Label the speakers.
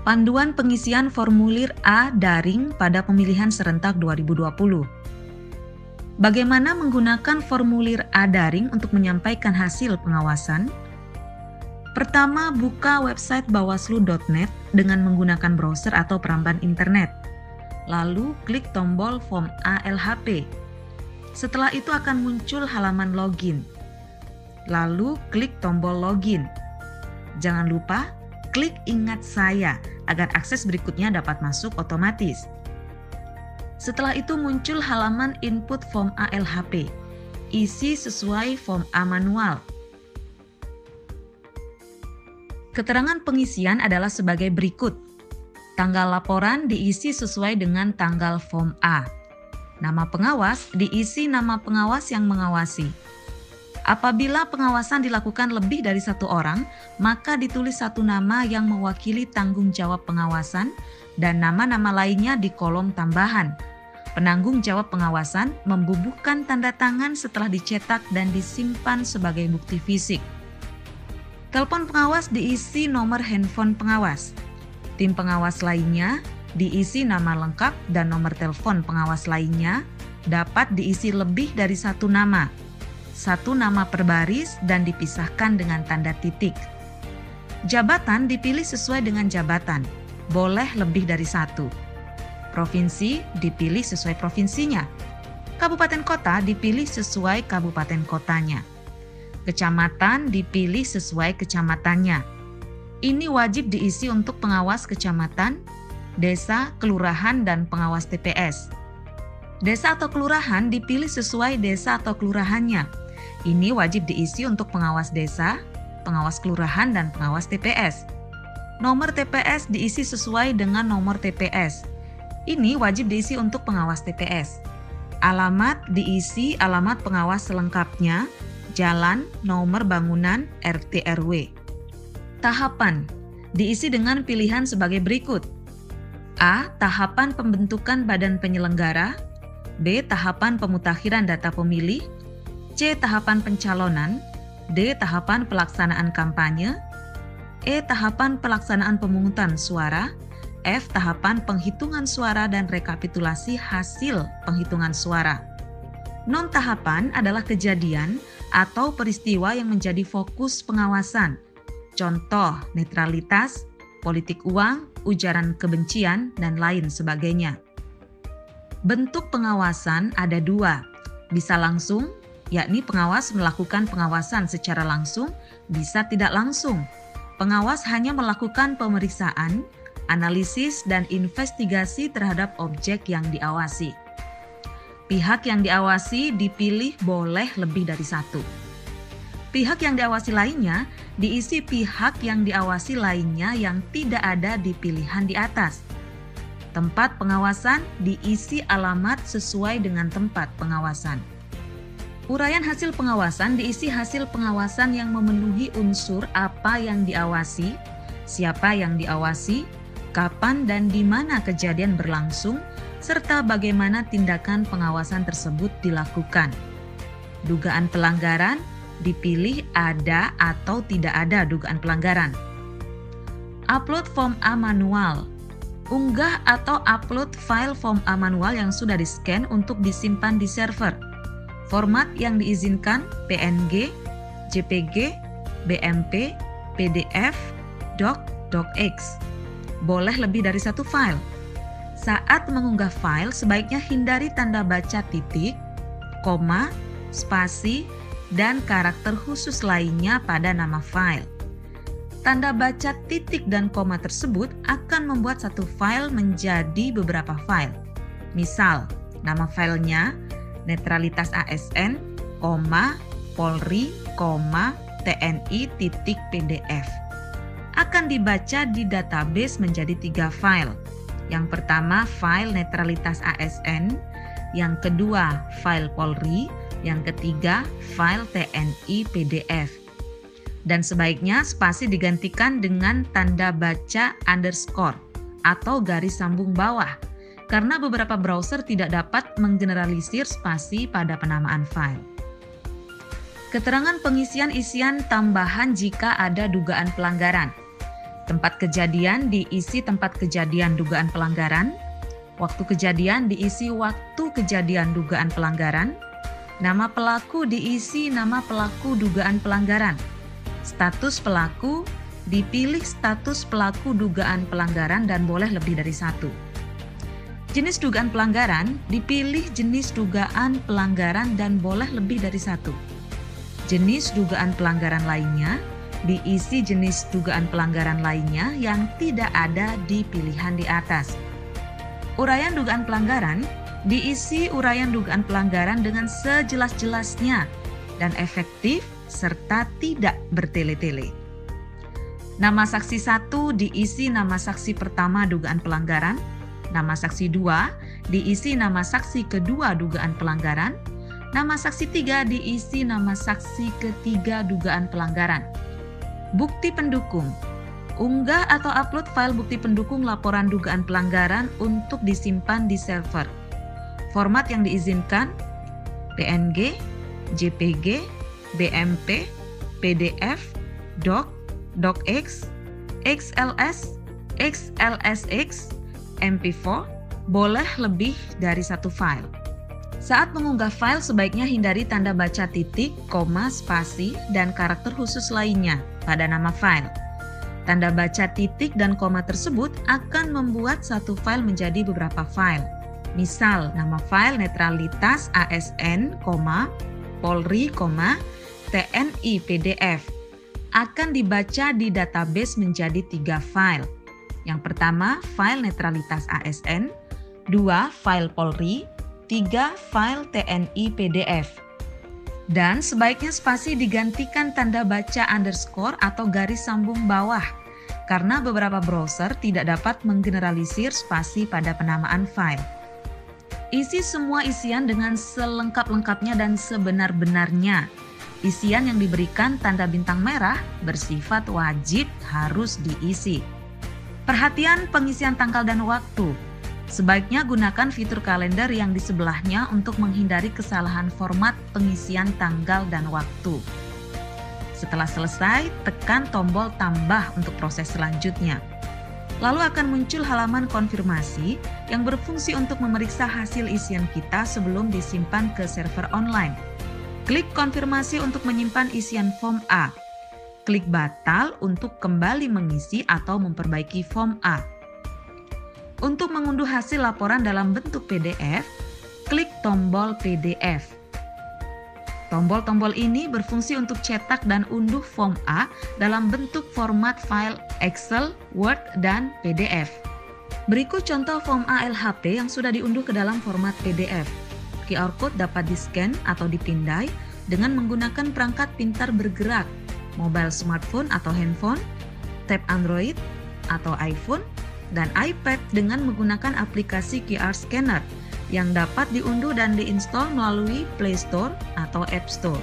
Speaker 1: Panduan pengisian formulir A daring pada pemilihan serentak 2020. Bagaimana menggunakan formulir A daring untuk menyampaikan hasil pengawasan? Pertama, buka website bawaslu.net dengan menggunakan browser atau peramban internet. Lalu, klik tombol form ALHP. Setelah itu akan muncul halaman login. Lalu, klik tombol login. Jangan lupa, klik ingat saya agar akses berikutnya dapat masuk otomatis. Setelah itu muncul halaman input form ALHP. Isi sesuai form A manual. Keterangan pengisian adalah sebagai berikut. Tanggal laporan diisi sesuai dengan tanggal form A. Nama pengawas diisi nama pengawas yang mengawasi. Apabila pengawasan dilakukan lebih dari satu orang, maka ditulis satu nama yang mewakili tanggung jawab pengawasan dan nama-nama lainnya di kolom tambahan. Penanggung jawab pengawasan membubuhkan tanda tangan setelah dicetak dan disimpan sebagai bukti fisik. Telepon pengawas diisi nomor handphone pengawas. Tim pengawas lainnya diisi nama lengkap dan nomor telepon pengawas lainnya dapat diisi lebih dari satu nama. Satu nama per baris dan dipisahkan dengan tanda titik. Jabatan dipilih sesuai dengan jabatan, boleh lebih dari satu. Provinsi dipilih sesuai provinsinya. Kabupaten kota dipilih sesuai kabupaten kotanya. Kecamatan dipilih sesuai kecamatannya. Ini wajib diisi untuk pengawas kecamatan, desa, kelurahan, dan pengawas TPS. Desa atau kelurahan dipilih sesuai desa atau kelurahannya. Ini wajib diisi untuk pengawas desa, pengawas kelurahan, dan pengawas TPS. Nomor TPS diisi sesuai dengan nomor TPS. Ini wajib diisi untuk pengawas TPS. Alamat diisi alamat pengawas selengkapnya, jalan, nomor bangunan, RT RW. Tahapan diisi dengan pilihan sebagai berikut. A. Tahapan pembentukan badan penyelenggara. B. Tahapan pemutakhiran data pemilih. C. Tahapan pencalonan. D. Tahapan pelaksanaan kampanye. E. Tahapan pelaksanaan pemungutan suara. F. Tahapan penghitungan suara dan rekapitulasi hasil penghitungan suara. Non-tahapan adalah kejadian atau peristiwa yang menjadi fokus pengawasan. Contoh, netralitas, politik uang, ujaran kebencian, dan lain sebagainya. Bentuk pengawasan ada dua, bisa langsung, yakni pengawas melakukan pengawasan secara langsung, bisa tidak langsung. Pengawas hanya melakukan pemeriksaan, analisis, dan investigasi terhadap objek yang diawasi. Pihak yang diawasi dipilih boleh lebih dari satu. Pihak yang diawasi lainnya diisi pihak yang diawasi lainnya yang tidak ada di pilihan di atas. Tempat pengawasan diisi alamat sesuai dengan tempat pengawasan. Uraian hasil pengawasan diisi hasil pengawasan yang memenuhi unsur apa yang diawasi, siapa yang diawasi, kapan dan di mana kejadian berlangsung, serta bagaimana tindakan pengawasan tersebut dilakukan. Dugaan pelanggaran dipilih ada atau tidak ada dugaan pelanggaran. Upload form A manual. Unggah atau upload file form A manual yang sudah di-scan untuk disimpan di server. Format yang diizinkan PNG, JPG, BMP, PDF, Doc, DocX. Boleh lebih dari satu file. Saat mengunggah file, sebaiknya hindari tanda baca titik, koma, spasi, dan karakter khusus lainnya pada nama file. Tanda baca titik dan koma tersebut akan membuat satu file menjadi beberapa file. Misal, nama filenya netralitas ASN, Polri, TNI.pdf. Akan dibaca di database menjadi 3 file. Yang pertama file netralitas ASN, yang kedua file Polri, yang ketiga file TNI PDF. Dan sebaiknya spasi digantikan dengan tanda baca underscore atau garis sambung bawah, karena beberapa browser tidak dapat menggeneralisir spasi pada penamaan file. Keterangan pengisian isian tambahan jika ada dugaan pelanggaran. Tempat kejadian diisi tempat kejadian dugaan pelanggaran. Waktu kejadian diisi waktu kejadian dugaan pelanggaran. Nama pelaku diisi nama pelaku dugaan pelanggaran. Status pelaku dipilih status pelaku dugaan pelanggaran dan boleh lebih dari satu. Jenis dugaan pelanggaran dipilih jenis dugaan pelanggaran dan boleh lebih dari satu. Jenis dugaan pelanggaran lainnya diisi jenis dugaan pelanggaran lainnya yang tidak ada di pilihan di atas. Uraian dugaan pelanggaran diisi uraian dugaan pelanggaran dengan sejelas-jelasnya dan efektif serta tidak bertele-tele. Nama saksi 1 diisi nama saksi pertama dugaan pelanggaran, nama saksi 2 diisi nama saksi kedua dugaan pelanggaran, nama saksi 3 diisi nama saksi ketiga dugaan pelanggaran. Bukti pendukung. Unggah atau upload file bukti pendukung laporan dugaan pelanggaran untuk disimpan di server. Format yang diizinkan PNG, JPG, BMP, PDF, Doc, DocX, XLS, XLSX, MP4, boleh lebih dari satu file. Saat mengunggah file sebaiknya hindari tanda baca titik, koma, spasi, dan karakter khusus lainnya pada nama file. Tanda baca titik dan koma tersebut akan membuat satu file menjadi beberapa file. Misal, nama file netralitas ASN, Polri, TNI PDF akan dibaca di database menjadi 3 file. Yang pertama, file netralitas ASN, 2 file Polri, 3 file TNI PDF. Dan sebaiknya spasi digantikan tanda baca underscore atau garis sambung bawah karena beberapa browser tidak dapat menggeneralisir spasi pada penamaan file. Isi semua isian dengan selengkap-lengkapnya dan sebenar-benarnya. Isian yang diberikan tanda bintang merah bersifat wajib harus diisi. Perhatian pengisian tanggal dan waktu. Sebaiknya gunakan fitur kalender yang di sebelahnya untuk menghindari kesalahan format pengisian tanggal dan waktu. Setelah selesai, tekan tombol tambah untuk proses selanjutnya. Lalu akan muncul halaman konfirmasi yang berfungsi untuk memeriksa hasil isian kita sebelum disimpan ke server online. Klik konfirmasi untuk menyimpan isian form A. Klik batal untuk kembali mengisi atau memperbaiki form A. Untuk mengunduh hasil laporan dalam bentuk PDF, klik tombol PDF. Tombol-tombol ini berfungsi untuk cetak dan unduh form A dalam bentuk format file Excel, Word, dan PDF. Berikut contoh form A LHP yang sudah diunduh ke dalam format PDF. QR Code dapat di-scan atau dipindai dengan menggunakan perangkat pintar bergerak, mobile smartphone atau handphone, tab Android atau iPhone, dan iPad dengan menggunakan aplikasi QR Scanner yang dapat diunduh dan diinstal melalui Play Store atau App Store.